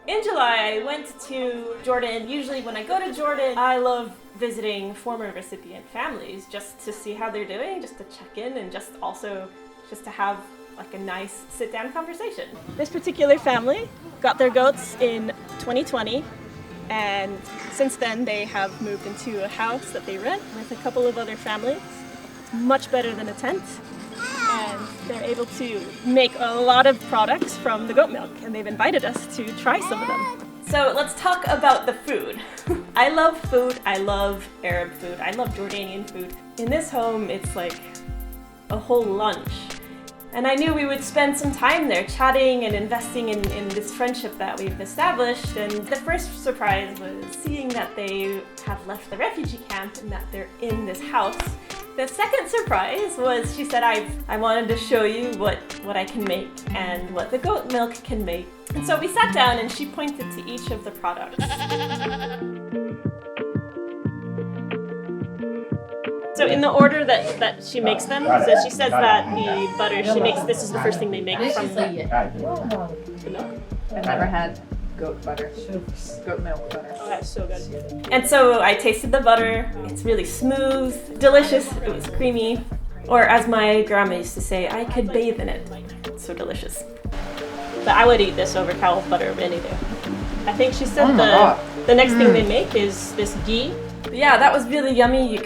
In July, I went to Jordan. Usually when I go to Jordan, I love visiting former recipient families just to see how they're doing, just to check in, and just to have like a nice sit-down conversation. This particular family got their goats in 2020, and since then they have moved into a house that they rent with a couple of other families. Much better than a tent, and they're able to make a lot of products from the goat milk, and they've invited us to try some of them. So let's talk about the food. I love food, I love Arab food, I love Jordanian food. In this home, it's like a whole lunch. And I knew we would spend some time there chatting and investing in this friendship that we've established. And the first surprise was seeing that they have left the refugee camp and that they're in this house. The second surprise was she said, I wanted to show you what I can make and what the goat milk can make. And so we sat down and she pointed to each of the products. So in the order that she makes them, so she says that the butter she makes, this is the first thing they make from the milk. I've never had goat butter, goat milk butter. Oh, that's so good. And so I tasted the butter. It's really smooth, delicious. It was creamy. Or as my grandma used to say, I could bathe in it. It's so delicious. But I would eat this over cow butter any day. I think she said the next thing they make is this ghee. Yeah, that was really yummy. You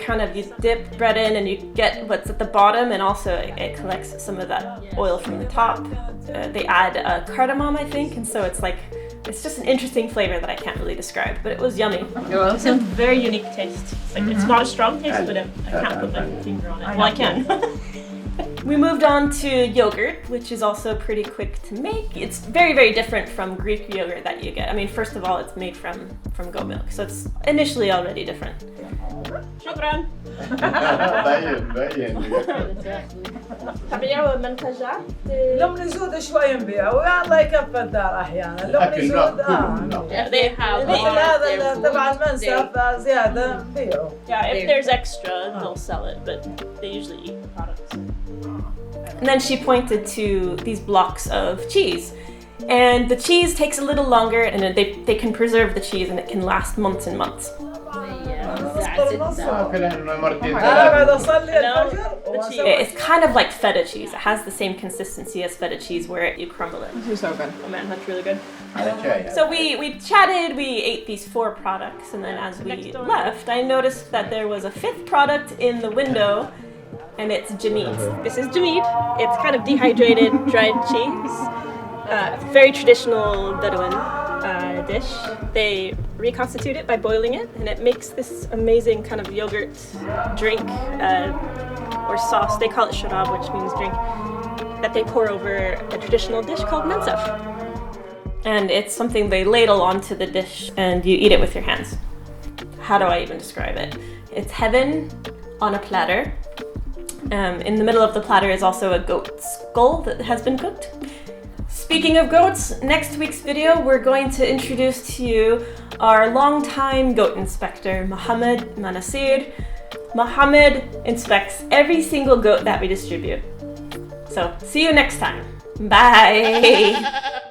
dip bread in and you get what's at the bottom, and also it collects some of that oil from the top. They add cardamom, I think, and so it's just an interesting flavor that I can't really describe, but it was yummy. It's a very unique taste. It's not a strong taste, but I can't put my finger on it. Well, I can. We moved on to yogurt, which is also pretty quick to make. It's very, very different from Greek yogurt that you get. I mean, first of all, it's made from goat milk, so it's initially already different. شكرا. تبيعوا المنتجات؟ لهم نزود شوي نبيعوا الله يكفي الدار احيانا لهم نزود They have مثل هذا تبع المنسف زياده نبيعوا. Yeah, if there's extra, they'll sell it, but they usually eat the products. And then she pointed to these blocks of cheese. And the cheese takes a little longer, and they can preserve the cheese, and it can last months and months. It's kind of like feta cheese. It has the same consistency as feta cheese where you crumble it. This is so good. Oh man, that's really good. So we chatted, we ate these 4 products, and then as we left, I noticed that there was a 5th product in the window, and it's jamid. This is jamid. It's kind of dehydrated, dried cheese. Very traditional Bedouin dish. They reconstitute it by boiling it, and it makes this amazing kind of yogurt drink or sauce. They call it sharab, which means drink, that they pour over a traditional dish called mensaf. And it's something they ladle onto the dish, and you eat it with your hands. How do I even describe it? It's heaven on a platter. In the middle of the platter is also a goat skull that has been cooked. Speaking of goats, next week's video we're going to introduce to you our longtime goat inspector, Mohammed Manasir. Mohammed inspects every single goat that we distribute. So, see you next time. Bye!